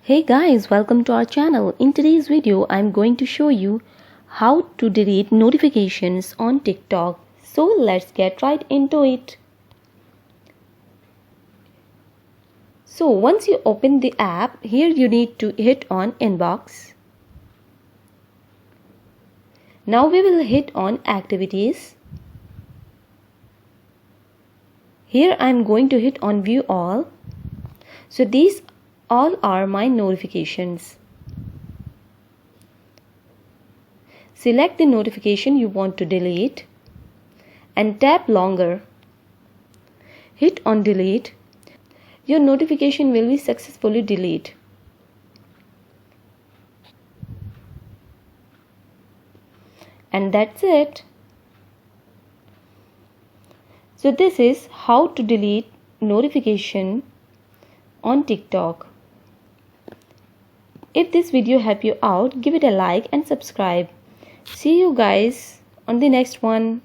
Hey guys, welcome to our channel. In today's video, I'm going to show you how to delete notifications on TikTok. So let's get right into it. So once you open the app, here you need to hit on inbox. Now we will hit on activities. Here I'm going to hit on view all. So these all are my notifications. Select the notification you want to delete and tap longer. Hit on delete. Your notification will be successfully deleted. And that's it. So this is how to delete notification on TikTok. If this video helped you out, give it a like and subscribe. See you guys on the next one.